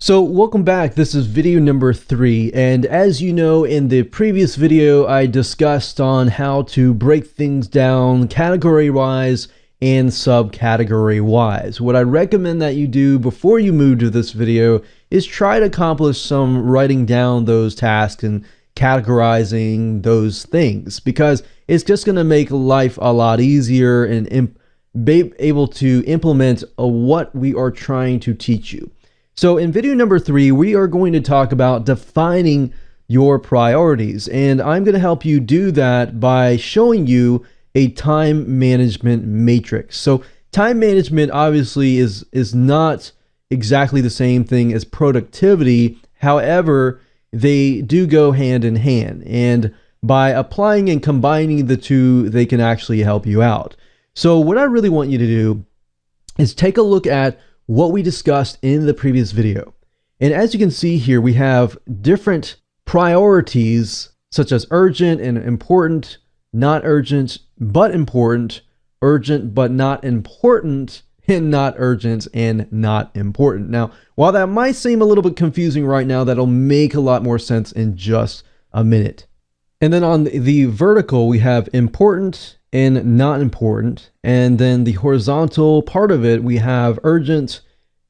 So welcome back. This is video number 3, and as you know, in the previous video I discussed on how to break things down category wise and subcategory wise. What I recommend that you do before you move to this video is try to accomplish some writing down those tasks and categorizing those things, because it's just going to make life a lot easier and be able to implement what we are trying to teach you. So in video number 3, we are going to talk about defining your priorities, and I'm going to help you do that by showing you a time management matrix. So time management obviously is not exactly the same thing as productivity. However, they do go hand in hand, and by applying and combining the two, they can actually help you out. So what I really want you to do is take a look at what we discussed in the previous video. And as you can see here, we have different priorities such as urgent and important, not urgent but important, urgent but not important, and not urgent and not important. Now, while that might seem a little bit confusing right now, that'll make a lot more sense in just a minute. And then on the vertical, we have important and not important, and then the horizontal part of it, we have urgent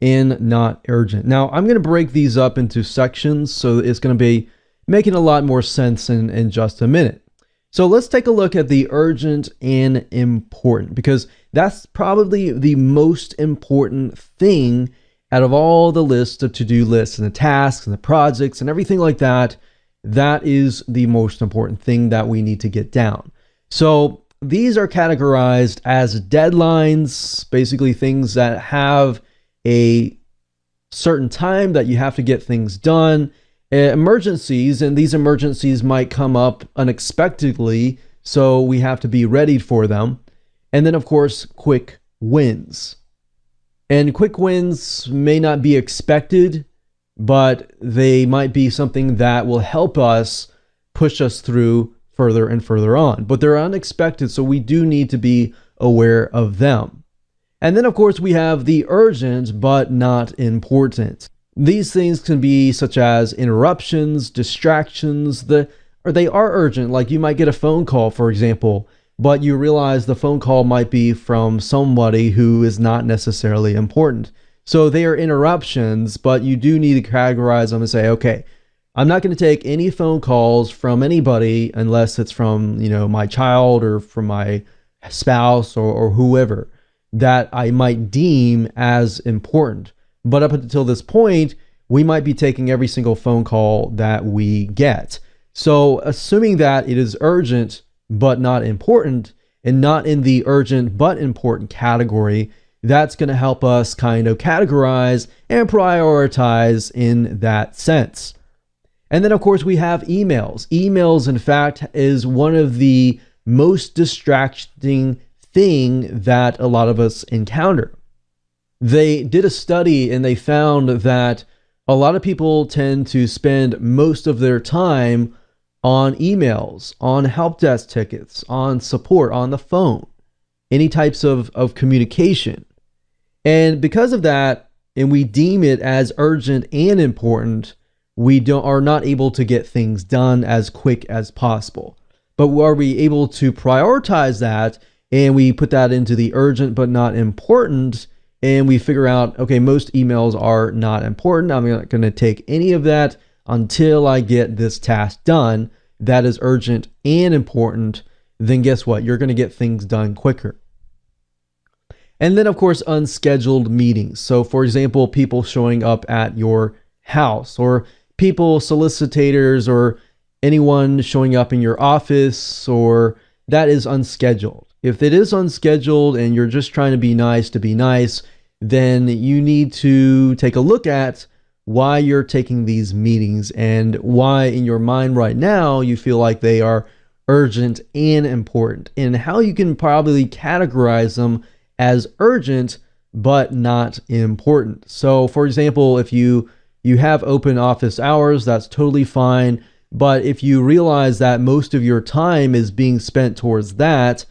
and not urgent. Now, I'm going to break these up into sections, so it's going to be making a lot more sense in just a minute. So let's take a look at the urgent and important, because that's probably the most important thing out of all the lists of to-do lists and the tasks and the projects and everything like that. That is the most important thing that we need to get down. So these are categorized as deadlines, basically things that have a certain time that you have to get things done. Emergencies, and these emergencies might come up unexpectedly, so we have to be ready for them. And then, of course, quick wins. And quick wins may not be expected, but they might be something that will help us push us through further and further on. But they're unexpected, so we do need to be aware of them. And then, of course, we have the urgent but not important. These things can be such as interruptions, distractions, or they are urgent. Like you might get a phone call, for example, but you realize the phone call might be from somebody who is not necessarily important. So they are interruptions, but you do need to categorize them and say, okay, I'm not going to take any phone calls from anybody unless it's from, my child or from my spouse or whoever that I might deem as important. But up until this point, we might be taking every single phone call that we get. So assuming that it is urgent but not important, and not in the urgent but important category, that's going to help us kind of categorize and prioritize in that sense. And then, of course, we have emails. Emails, in fact, is one of the most distracting thing that a lot of us encounter. They did a study and they found that a lot of people tend to spend most of their time on emails, on help desk tickets, on support, on the phone, any types of communication. And because of that, and we deem it as urgent and important, we are not able to get things done as quick as possible. But are we able to prioritize that, and we put that into the urgent but not important, and we figure out, okay, most emails are not important. I'm not going to take any of that until I get this task done that is urgent and important. Then guess what? You're going to get things done quicker. And then, of course, unscheduled meetings. So, for example, people showing up at your house, or people, solicitors, or anyone showing up in your office, or that is unscheduled. If it is unscheduled and you're just trying to be nice, then you need to take a look at why you're taking these meetings and why in your mind right now you feel like they are urgent and important, and how you can probably categorize them as urgent but not important. So, for example, if you have open office hours, that's totally fine. But if you realize that most of your time is being spent towards that,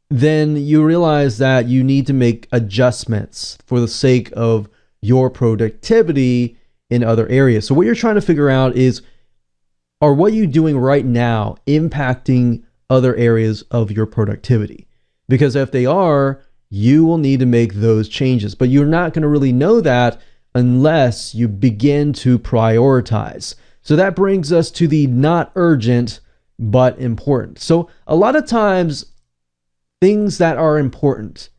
then you realize that you need to make adjustments for the sake of your productivity in other areas. So what you're trying to figure out is, are what you're doing right now impacting other areas of your productivity? Because if they are, you will need to make those changes. But you're not going to really know that unless you begin to prioritize. So that brings us to the not urgent but important. So a lot of times, things that are important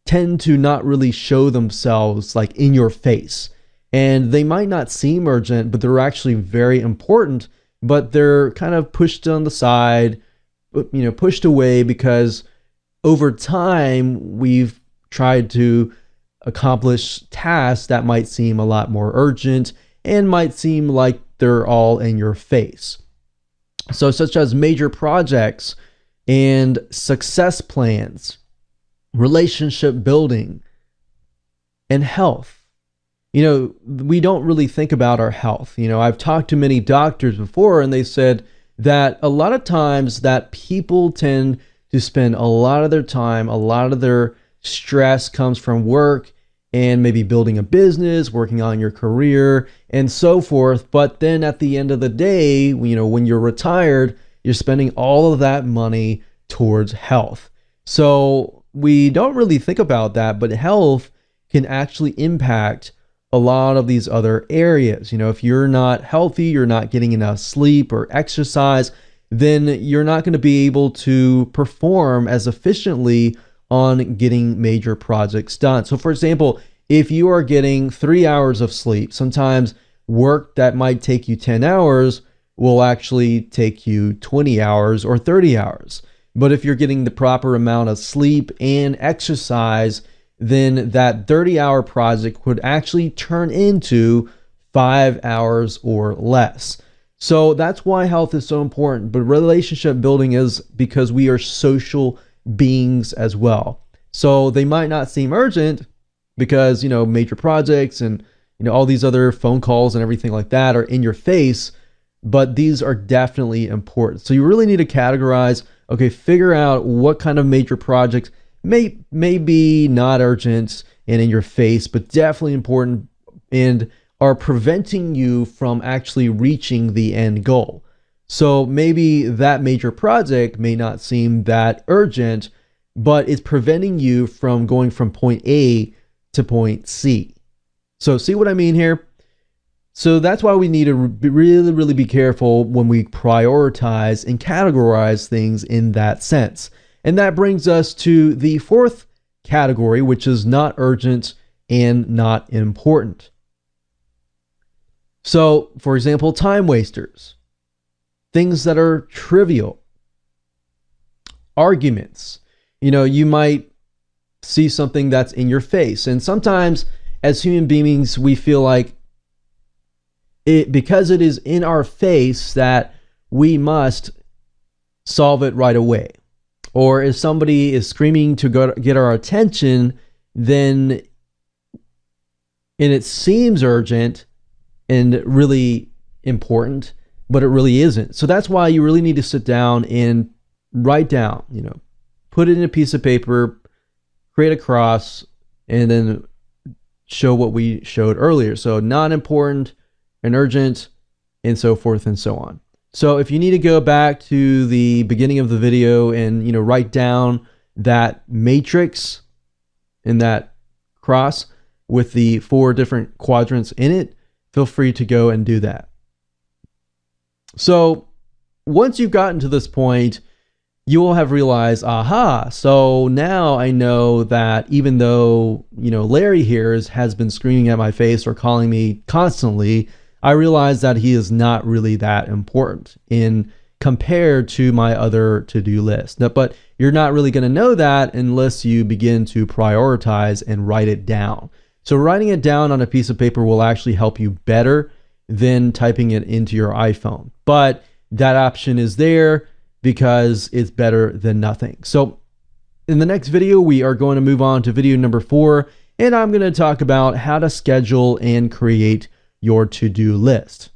tend to not really show themselves like in your face. And they might not seem urgent, but they're actually very important, but they're kind of pushed on the side, pushed away, because over time we've tried to accomplish tasks that might seem a lot more urgent and might seem like they're all in your face. So such as major projects and success plans, relationship building, and health. We don't really think about our health. I've talked to many doctors before, and they said that a lot of times that people tend to spend a lot of their time, a lot of their stress comes from work and maybe building a business, working on your career, and so forth. But then at the end of the day, when you're retired, you're spending all of that money towards health. So we don't really think about that, but health can actually impact a lot of these other areas. If you're not healthy, you're not getting enough sleep or exercise, then you're not going to be able to perform as efficiently on getting major projects done. So for example, if you are getting 3 hours of sleep, sometimes work that might take you 10 hours will actually take you 20 hours or 30 hours. But if you're getting the proper amount of sleep and exercise, then that 30-hour project would actually turn into 5 hours or less. So that's why health is so important. But relationship building is because we are social beings as well. So they might not seem urgent because, major projects and, all these other phone calls and everything like that are in your face, but these are definitely important. So you really need to categorize, figure out what kind of major projects may be not urgent and in your face, but definitely important and are preventing you from actually reaching the end goal. So maybe that major project may not seem that urgent, but it's preventing you from going from point A to point C. So see what I mean here? So that's why we need to really, really be careful when we prioritize and categorize things in that sense. And that brings us to the fourth category, which is not urgent and not important. So, for example, time wasters, things that are trivial, arguments. You might see something that's in your face. And sometimes as human beings, we feel like because it is in our face that we must solve it right away. Or if somebody is screaming to get our attention, then and it seems urgent and really important, but it really isn't. So that's why you really need to sit down and write down, put it in a piece of paper, create a cross, and then show what we showed earlier. So not important and urgent, and so forth and so on. So if you need to go back to the beginning of the video and write down that matrix in that cross with the 4 different quadrants in it, feel free to go and do that. So once you've gotten to this point, you will have realized, aha, so now I know that even though, Larry here has been screaming at my face or calling me constantly, I realize that he is not really that important in compared to my other to-do list. But you're not really going to know that unless you begin to prioritize and write it down. So writing it down on a piece of paper will actually help you better than typing it into your iPhone. But that option is there because it's better than nothing. So in the next video, we are going to move on to video number 4, and I'm going to talk about how to schedule and create your to-do list.